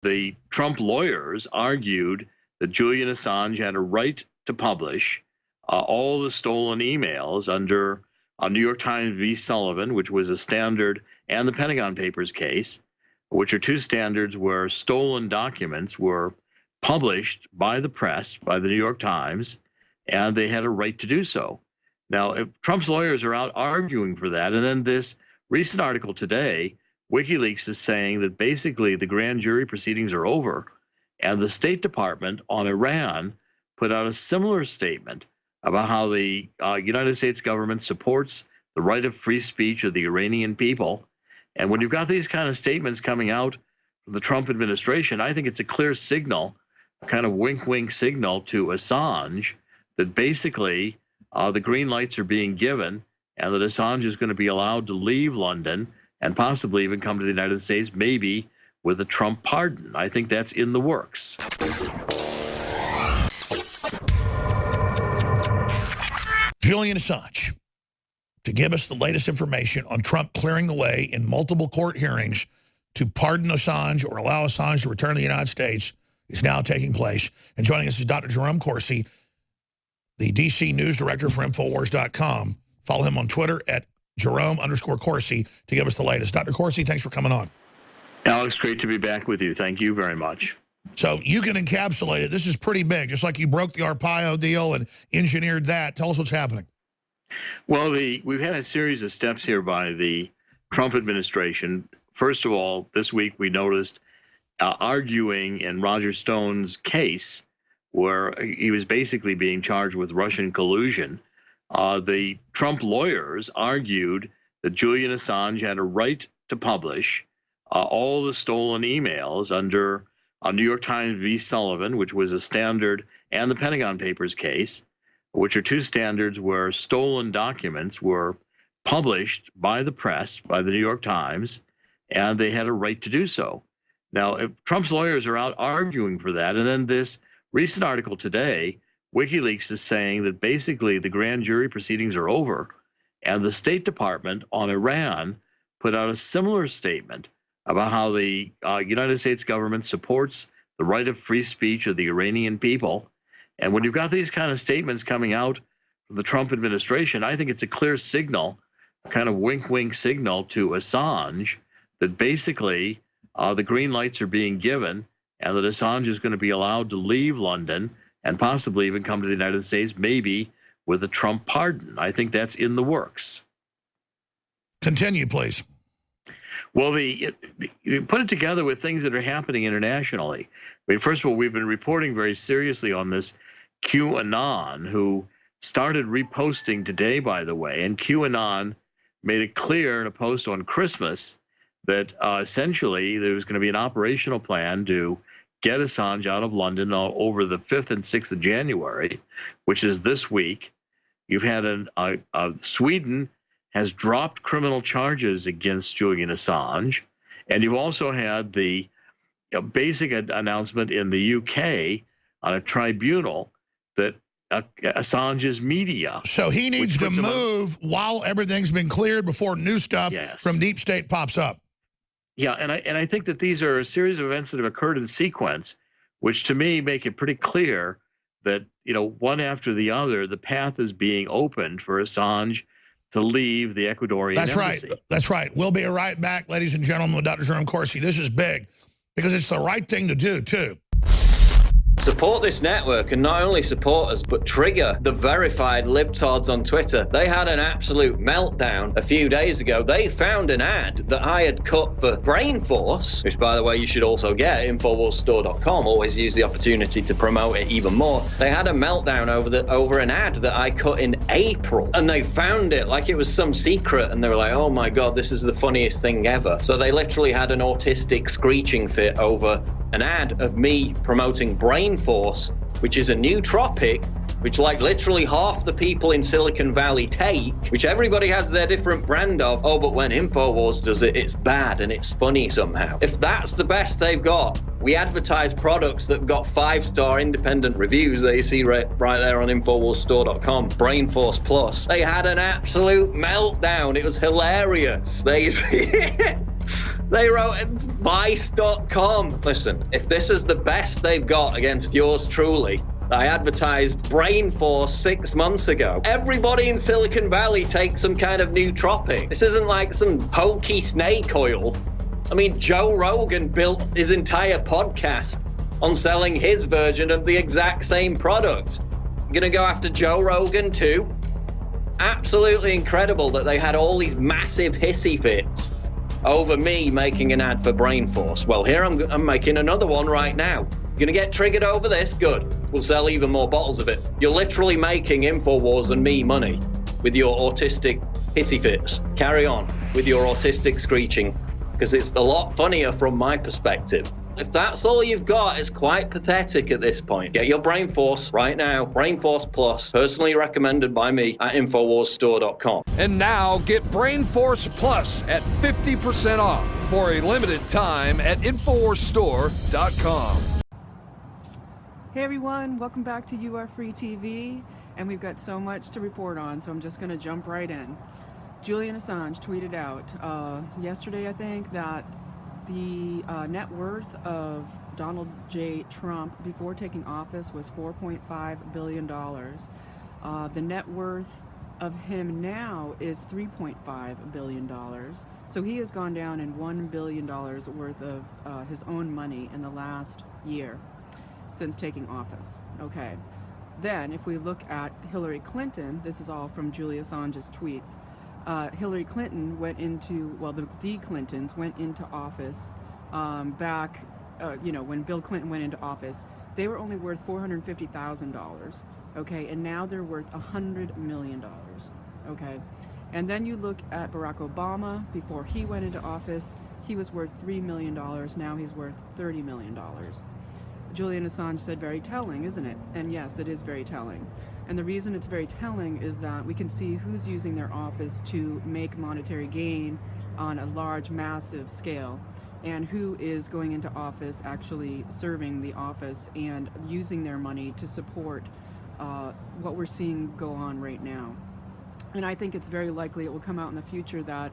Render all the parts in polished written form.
the Trump lawyers argued that Julian Assange had a right to publish all the stolen emails under New York Times v. Sullivan, which was a standard, and the Pentagon Papers case, which are two standards where stolen documents were published by the press, by the New York Times, and they had a right to do so. Now, if Trump's lawyers are out arguing for that, and then this recent article today, WikiLeaks is saying that basically the grand jury proceedings are over, and the State Department on Iran put out a similar statement about how the United States government supports the right of free speech of the Iranian people. And when you've got these kind of statements coming out from the Trump administration, I think it's a clear signal, a kind of wink-wink signal to Assange that basically the green lights are being given and that Assange is going to be allowed to leave London and possibly even come to the United States, maybe with a Trump pardon. I think that's in the works. Julian Assange, to give us the latest information on Trump clearing the way in multiple court hearings to pardon Assange or allow Assange to return to the United States, is now taking place. And joining us is Dr. Jerome Corsi, the DC news director for Infowars.com. Follow him on Twitter at Jerome_Corsi to give us the latest. Dr. Corsi, thanks for coming on. Alex, great to be back with you. Thank you very much. So you can encapsulate it. This is pretty big, just like you broke the Arpaio deal and engineered that. Tell us what's happening. Well, we've had a series of steps here by the Trump administration. First of all, this week we noticed arguing in Roger Stone's case where he was basically being charged with Russian collusion. The Trump lawyers argued that Julian Assange had a right to publish all the stolen emails under New York Times v. Sullivan, which was a standard, and the Pentagon Papers case, which are two standards where stolen documents were published by the press, by the New York Times, and they had a right to do so. Now, if Trump's lawyers are out arguing for that, and then this recent article today, WikiLeaks is saying that basically the grand jury proceedings are over, and the State Department on Iran put out a similar statement about how the United States government supports the right of free speech of the Iranian people. And when you've got these kind of statements coming out from the Trump administration, I think it's a clear signal, a kind of wink-wink signal to Assange that basically the green lights are being given and that Assange is going to be allowed to leave London and possibly even come to the United States, maybe with a Trump pardon. I think that's in the works. Continue, please. Well, you put it together with things that are happening internationally. I mean, first of all, we've been reporting very seriously on this QAnon, who started reposting today, by the way, and QAnon made it clear in a post on Christmas that essentially there was going to be an operational plan to get Assange out of London over the 5th and 6th of January, which is this week. You've had Sweden has dropped criminal charges against Julian Assange, and you've also had the basic announcement in the UK on a tribunal that Assange's media. So he needs to move while everything's been cleared before new stuff from deep state pops up. Yeah, and I think that these are a series of events that have occurred in sequence, which to me make it pretty clear that, one after the other, the path is being opened for Assange to leave the Ecuadorian embassy. That's right. We'll be right back, ladies and gentlemen, with Dr. Jerome Corsi. This is big because it's the right thing to do, too. Support this network, and not only support us, but trigger the verified libtards on Twitter. They had an absolute meltdown a few days ago. They found an ad that I had cut for Brain Force, which, by the way, you should also get at InfoWarsStore.com. Always use the opportunity to promote it even more. They had a meltdown over an ad that I cut in April, and they found it like it was some secret, and they were like, oh my God, this is the funniest thing ever. So they literally had an autistic screeching fit over an ad of me promoting Brain Force, which is a nootropic, which like literally half the people in Silicon Valley take, which everybody has their different brand of. Oh, but when InfoWars does it, it's bad and it's funny somehow. If that's the best they've got, we advertise products that got 5-star independent reviews that you see right there on InfoWarsStore.com. Brain Force Plus. They had an absolute meltdown. It was hilarious. They wrote, Vice.com. Listen, if this is the best they've got against yours truly, I advertised Brain Force 6 months ago. Everybody in Silicon Valley takes some kind of nootropic. This isn't like some hokey snake oil. I mean, Joe Rogan built his entire podcast on selling his version of the exact same product. You're gonna go after Joe Rogan too? Absolutely incredible that they had all these massive hissy fits over me making an ad for Brain Force. Well, here I'm making another one right now. You're gonna get triggered over this? Good. We'll sell even more bottles of it. You're literally making InfoWars and me money with your autistic hissy fits. Carry on with your autistic screeching, because it's a lot funnier from my perspective. If that's all you've got, it's quite pathetic at this point. Get your Brain Force right now. Brain Force Plus, personally recommended by me at InfoWarsStore.com. And now get Brain Force Plus at 50% off for a limited time at InfoWarsStore.com. Hey everyone, welcome back to You Are Free TV, and we've got so much to report on, so I'm just going to jump right in. Julian Assange tweeted out yesterday, I think, that the net worth of Donald J. Trump before taking office was $4.5 billion. The net worth of him now is $3.5 billion. So he has gone down in $1 billion worth of his own money in the last year since taking office. Okay. Then, if we look at Hillary Clinton, this is all from Julian Assange's tweets. Hillary Clinton went into, well, the Clintons went into office back, when Bill Clinton went into office. They were only worth $450,000, okay, and now they're worth $100 million, okay. And then you look at Barack Obama. Before he went into office, he was worth $3 million. Now he's worth $30 million. Julian Assange said, very telling, isn't it? And yes, it is very telling. And the reason it's very telling is that we can see who's using their office to make monetary gain on a large, massive scale, and who is going into office actually serving the office and using their money to support what we're seeing go on right now. And I think it's very likely it will come out in the future that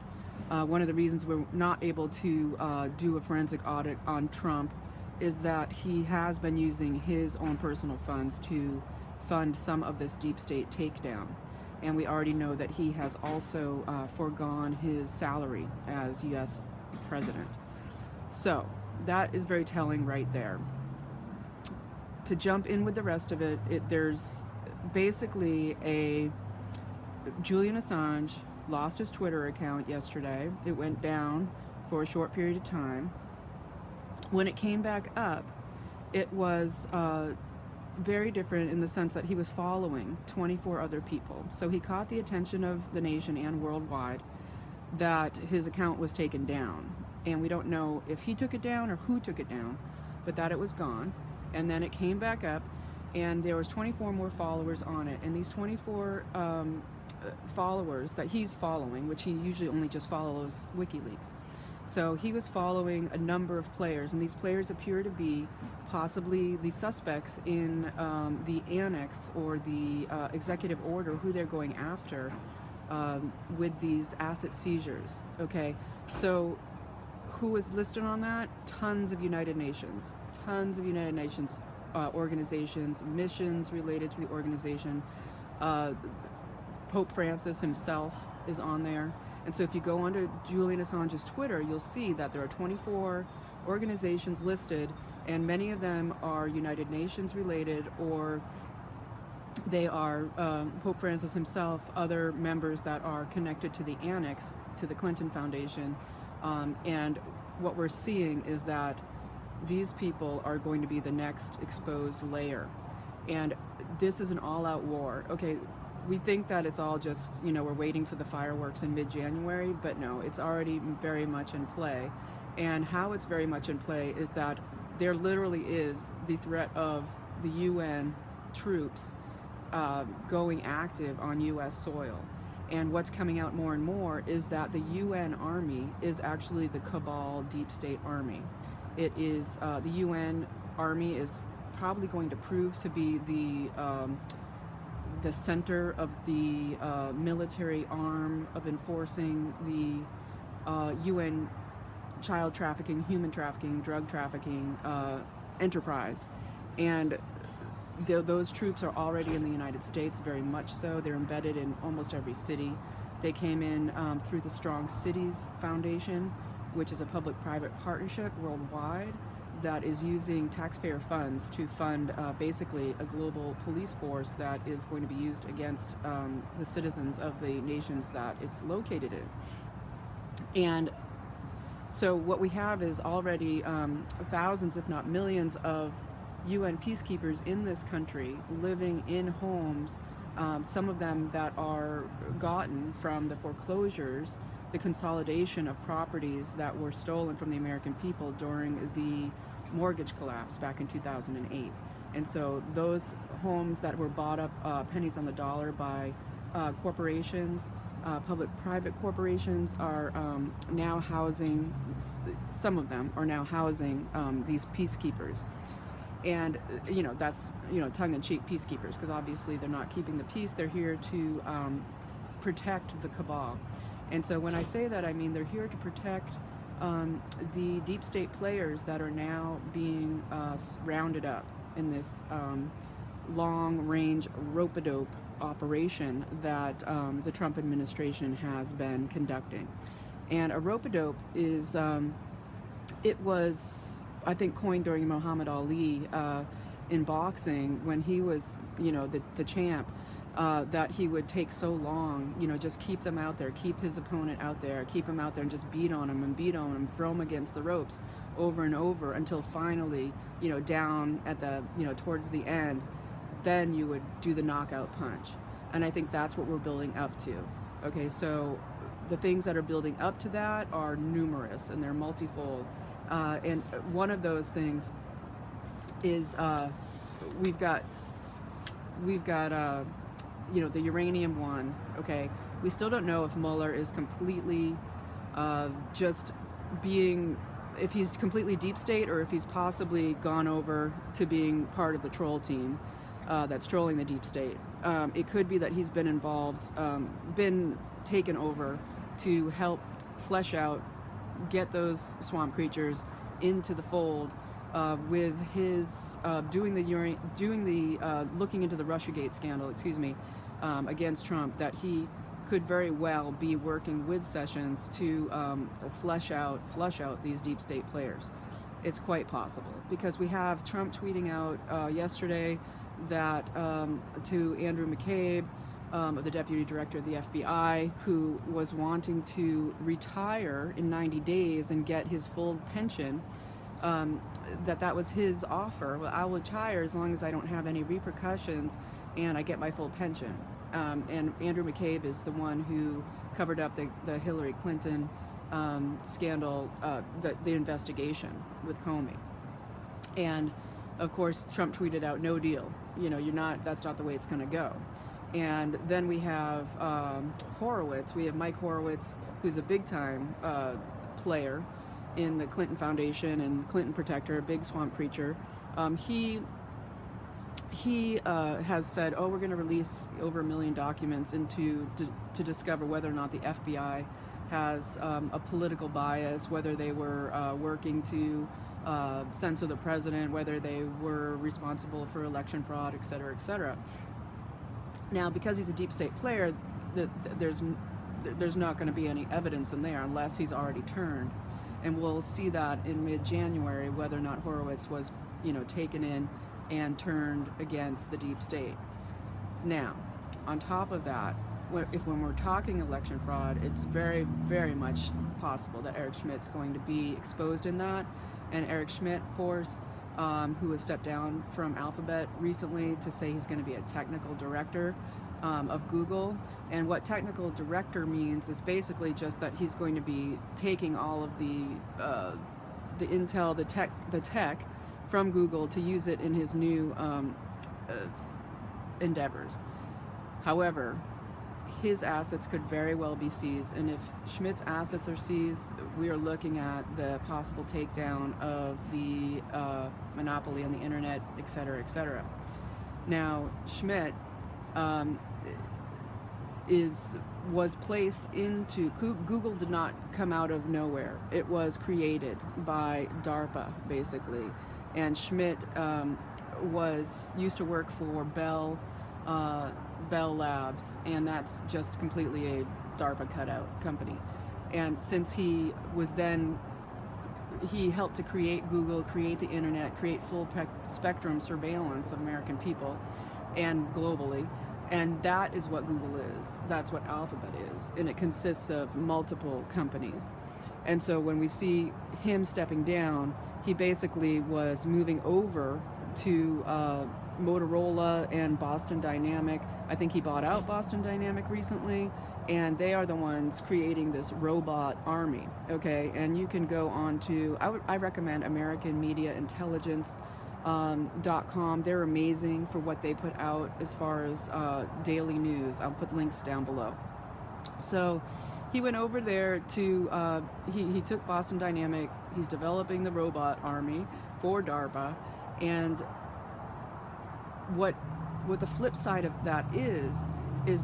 one of the reasons we're not able to do a forensic audit on Trump is that he has been using his own personal funds to fund some of this deep state takedown. And we already know that he has also foregone his salary as U.S. president. So that is very telling right there. To jump in with the rest of it, there's basically Julian Assange lost his Twitter account yesterday. It went down for a short period of time. When it came back up, it was very different in the sense that he was following 24 other people. So he caught the attention of the nation and worldwide that his account was taken down. And we don't know if he took it down or who took it down, but that it was gone. And then it came back up, and there was 24 more followers on it. And these 24 followers that he's following, which he usually only just follows WikiLeaks. So he was following a number of players, and these players appear to be possibly the suspects in the annex or the executive order, who they're going after with these asset seizures. Okay, so who is listed on that? Tons of United Nations organizations, missions related to the organization. Pope Francis himself is on there. And so if you go onto Julian Assange's Twitter, you'll see that there are 24 organizations listed, and many of them are United Nations related, or they are Pope Francis himself, other members that are connected to the annex to the Clinton Foundation. And what we're seeing is that these people are going to be the next exposed layer. And this is an all-out war. Okay, we think that it's all just, we're waiting for the fireworks in mid-January, but no, it's already very much in play. And how it's very much in play is that there literally is the threat of the UN troops going active on U.S. soil. And what's coming out more and more is that the UN army is actually the cabal deep state army. It is, the UN army is probably going to prove to be the center of the military arm of enforcing the UN child trafficking, human trafficking, drug trafficking enterprise. And those troops are already in the United States, very much so. They're embedded in almost every city. They came in through the Strong Cities Foundation, which is a public-private partnership worldwide that is using taxpayer funds to fund basically a global police force that is going to be used against the citizens of the nations that it's located in. And so what we have is already thousands, if not millions, of UN peacekeepers in this country living in homes, some of them that are gotten from the foreclosures, the consolidation of properties that were stolen from the American people during the mortgage collapse back in 2008. And so those homes that were bought up pennies on the dollar by corporations, public-private corporations, are now housing, some of them are now housing these peacekeepers. And, that's, tongue-in-cheek peacekeepers, because obviously they're not keeping the peace. They're here to protect the cabal. And so when I say that, I mean they're here to protect the deep state players that are now being rounded up in this long-range rope-a-dope operation that the Trump administration has been conducting. And a rope-a-dope is, it was, I think, coined during Muhammad Ali in boxing when he was, the champ. That he would take so long, just keep them out there, keep his opponent out there, keep him out there and just beat on him, throw him against the ropes over and over until finally, down at the, towards the end, then you would do the knockout punch. And I think that's what we're building up to. Okay, so the things that are building up to that are numerous and they're multifold. And one of those things is we've got the uranium one. Okay, we still don't know if Mueller is completely just being, if he's completely deep state or if he's possibly gone over to being part of the troll team that's trolling the deep state. It could be that he's been involved, been taken over to help flesh out, get those swamp creatures into the fold with his looking into the Russiagate scandal, against Trump, that he could very well be working with Sessions to flesh out these deep state players. It's quite possible because we have Trump tweeting out yesterday that to Andrew McCabe, the deputy director of the FBI, who was wanting to retire in 90 days and get his full pension, that was his offer. Well, I'll retire as long as I don't have any repercussions and I get my full pension. And Andrew McCabe is the one who covered up the Hillary Clinton scandal, the investigation with Comey. And of course, Trump tweeted out, "No deal. That's not the way it's going to go." And then we have Horowitz. We have Mike Horowitz, who's a big-time player in the Clinton Foundation and Clinton Protector, a big swamp creature. He has said, we're going to release over 1 million documents to discover whether or not the FBI has a political bias, whether they were working to censor the president, whether they were responsible for election fraud, et cetera, et cetera. Now, because he's a deep state player, there's not going to be any evidence in there unless he's already turned. And we'll see that in mid-January, whether or not Horowitz was, taken in and turned against the deep state. Now, on top of that, when we're talking election fraud, it's very, very much possible that Eric Schmidt's going to be exposed in that. And Eric Schmidt, of course, who has stepped down from Alphabet recently to say he's going to be a technical director of Google. And what technical director means is basically just that he's going to be taking all of the intel, the tech from Google to use it in his new endeavors. However, his assets could very well be seized, and if Schmidt's assets are seized, we are looking at the possible takedown of the monopoly on the internet, et cetera, et cetera. Now, Schmidt, was placed into Google. Did not come out of nowhere. It was created by DARPA, basically, and Schmidt used to work for Bell Labs, and that's just completely a DARPA cutout company. And since he helped to create Google, create the internet, create full spectrum surveillance of American people and globally. And that is what Google is. That's what Alphabet is. And it consists of multiple companies. And so when we see him stepping down, he basically was moving over to Motorola and Boston Dynamic. I think he bought out Boston Dynamic recently, and they are the ones creating this robot army, okay? And you can go on to, I recommend American Media Intelligence .com. They're amazing for what they put out as far as daily news. I'll put links down below. So he went over there to, he took Boston Dynamic. He's developing the robot army for DARPA. And what the flip side of that is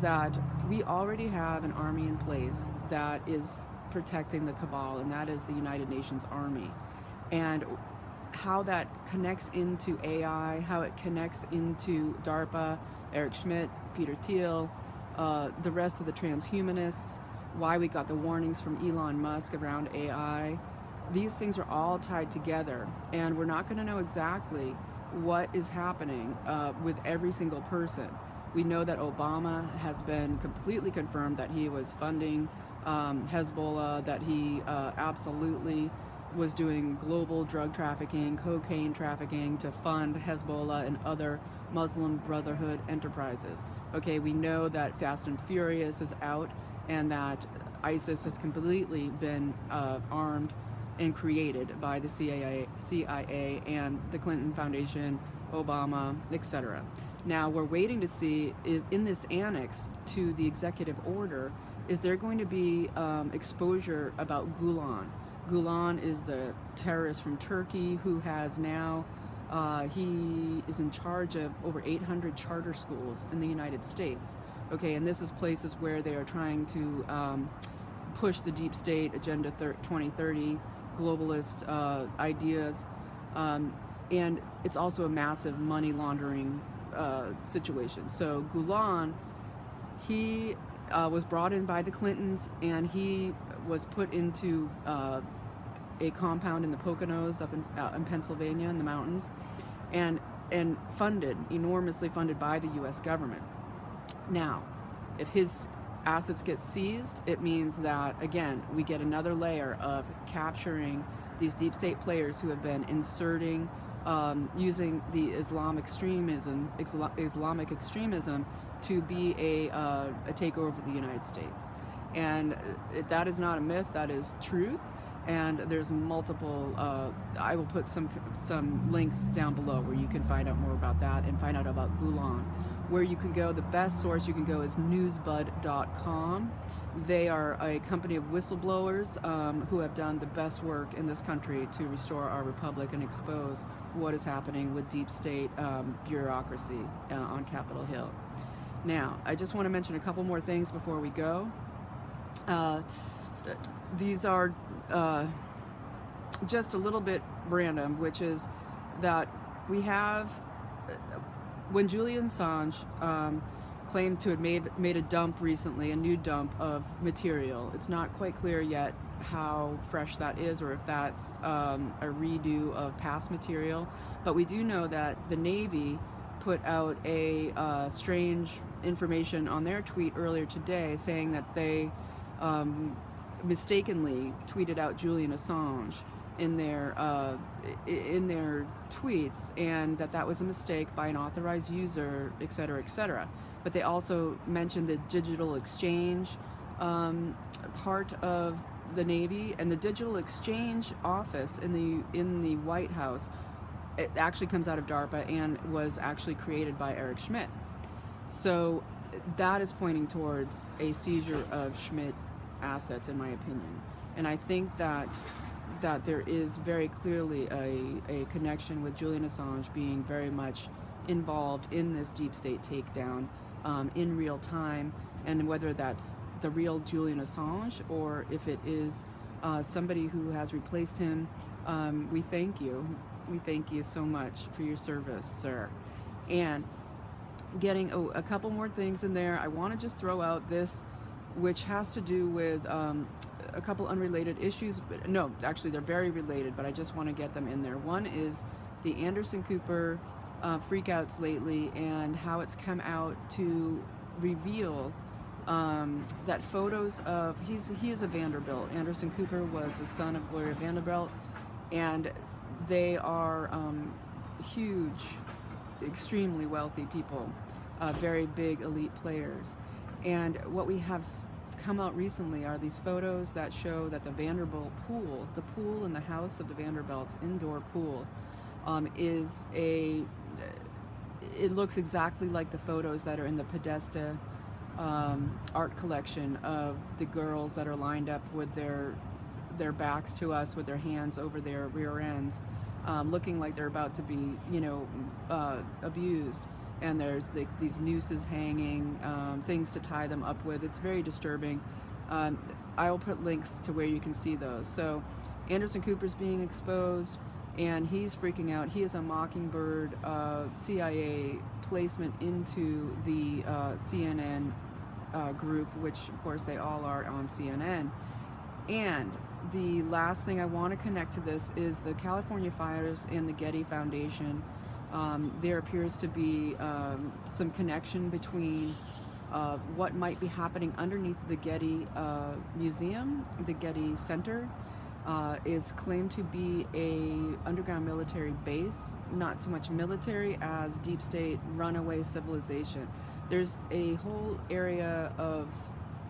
that we already have an army in place that is protecting the cabal, and that is the United Nations Army. And how that connects into AI, how it connects into DARPA, Eric Schmidt, Peter Thiel, the rest of the transhumanists, why we got the warnings from Elon Musk around AI. These things are all tied together, and we're not going to know exactly what is happening with every single person. We know that Obama has been completely confirmed that he was funding Hezbollah, that he absolutely was doing global drug trafficking, cocaine trafficking to fund Hezbollah and other Muslim Brotherhood enterprises. Okay, we know that Fast and Furious is out, and that ISIS has completely been armed and created by the CIA and the Clinton Foundation, Obama, etc. Now we're waiting to see, is in this annex to the executive order, is there going to be exposure about Gulen? Gulen is the terrorist from Turkey who has now, he is in charge of over 800 charter schools in the United States. Okay, and this is places where they are trying to push the deep state agenda 2030, globalist ideas, and it's also a massive money laundering situation. So Gulen, he was brought in by the Clintons, and he was put into a compound in the Poconos up in Pennsylvania in the mountains, and funded, enormously funded by the U.S. government. Now, if his assets get seized, it means that, again, we get another layer of capturing these deep state players who have been inserting, using the Islamic extremism to be a takeover of the United States. And that is not a myth, that is truth. And there's multiple, I will put some links down below where you can find out more about that and find out about Gulen. Where you can go, the best source you can go is newsbud.com. They are a company of whistleblowers who have done the best work in this country to restore our republic and expose what is happening with deep state bureaucracy on Capitol Hill. Now, I just want to mention a couple more things before we go. These are just a little bit random, which is that we have, when Julian Assange claimed to have made a dump recently, a new dump of material, it's not quite clear yet how fresh that is or if that's a redo of past material, but we do know that the Navy put out a strange information on their tweet earlier today saying that they mistakenly tweeted out Julian Assange in their tweets, and that was a mistake by an authorized user, etc., etc. But they also mentioned the digital exchange part of the Navy, and the digital exchange office in the White House, it actually comes out of DARPA and was actually created by Eric Schmidt. So that is pointing towards a seizure of Schmidt assets, in my opinion. And I think that there is very clearly a connection with Julian Assange being very much involved in this deep state takedown in real time, and whether that's the real Julian Assange or if it is somebody who has replaced him, we thank you. We thank you so much for your service, sir. And getting a couple more things in there, I want to just throw out this, which has to do with a couple unrelated issues. But no, actually they're very related, but I just want to get them in there. One is the Anderson Cooper freakouts lately, and how it's come out to reveal that photos of, he is a Vanderbilt. Anderson Cooper was the son of Gloria Vanderbilt, and they are huge, extremely wealthy people, very big elite players. And what we have come out recently are these photos that show that the Vanderbilt pool, the pool in the house of the Vanderbilts, indoor pool, it looks exactly like the photos that are in the Podesta art collection of the girls that are lined up with their backs to us, with their hands over their rear ends, looking like they're about to be, abused. And there's these nooses hanging, things to tie them up with. It's very disturbing. I will put links to where you can see those. So Anderson Cooper's being exposed, and he's freaking out. He is a Mockingbird CIA placement into the CNN group, which of course they all are on CNN. And the last thing I want to connect to this is the California fires and the Getty Foundation. There appears to be some connection between what might be happening underneath the Getty Museum. The Getty Center is claimed to be a underground military base, not so much military as deep state runaway civilization. There's a whole area of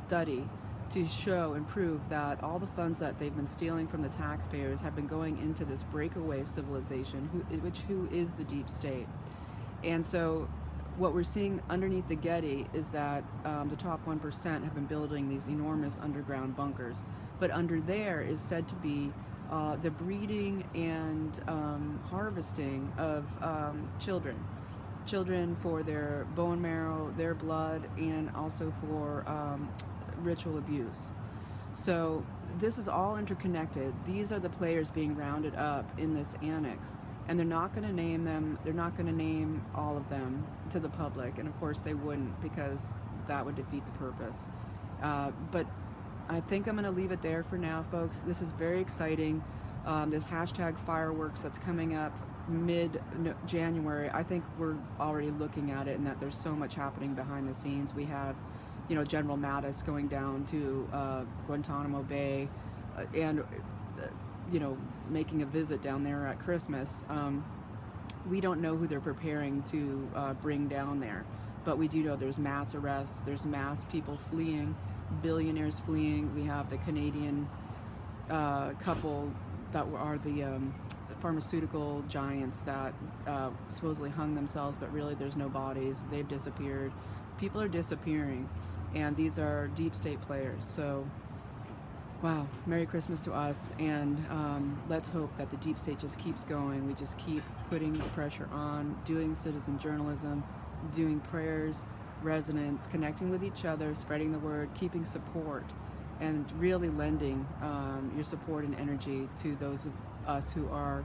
study to show and prove that all the funds that they've been stealing from the taxpayers have been going into this breakaway civilization, who is the deep state. And so what we're seeing underneath the Getty is that the top 1% have been building these enormous underground bunkers. But under there is said to be the breeding and harvesting of children for their bone marrow, their blood, and also for ritual abuse. So this is all interconnected. These are the players being rounded up in this annex, and they're not going to name them. They're not going to name all of them to the public, and of course they wouldn't, because that would defeat the purpose. But I think I'm going to leave it there for now, folks. This is very exciting. This hashtag fireworks that's coming up mid-January, I think we're already looking at it, and that there's so much happening behind the scenes. We have, General Mattis going down to Guantanamo Bay and, making a visit down there at Christmas. We don't know who they're preparing to bring down there, but we do know there's mass arrests, there's mass people fleeing, billionaires fleeing. We have the Canadian couple that are the pharmaceutical giants that supposedly hung themselves, but really there's no bodies. They've disappeared. People are disappearing, and these are deep state players. So, wow, Merry Christmas to us, and let's hope that the deep state just keeps going. We just keep putting the pressure on, doing citizen journalism, doing prayers, resonance, connecting with each other, spreading the word, keeping support, and really lending your support and energy to those of us who are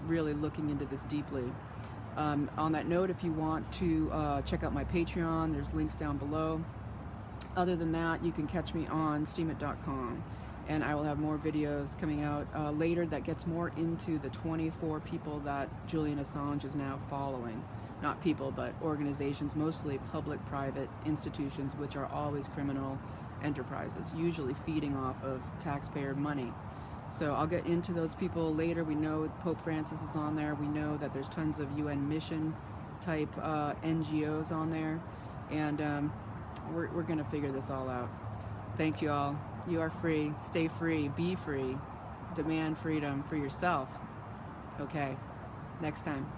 really looking into this deeply. On that note, if you want to check out my Patreon, there's links down below. Other than that, you can catch me on steemit.com, and I will have more videos coming out later that gets more into the 24 people that Julian Assange is now following. Not people, but organizations, mostly public-private institutions, which are always criminal enterprises, usually feeding off of taxpayer money. So I'll get into those people later. We know Pope Francis is on there. We know that there's tons of UN mission type NGOs on there, and we're going to figure this all out. Thank you all. You are free. Stay free. Be free. Demand freedom for yourself. Okay. Next time.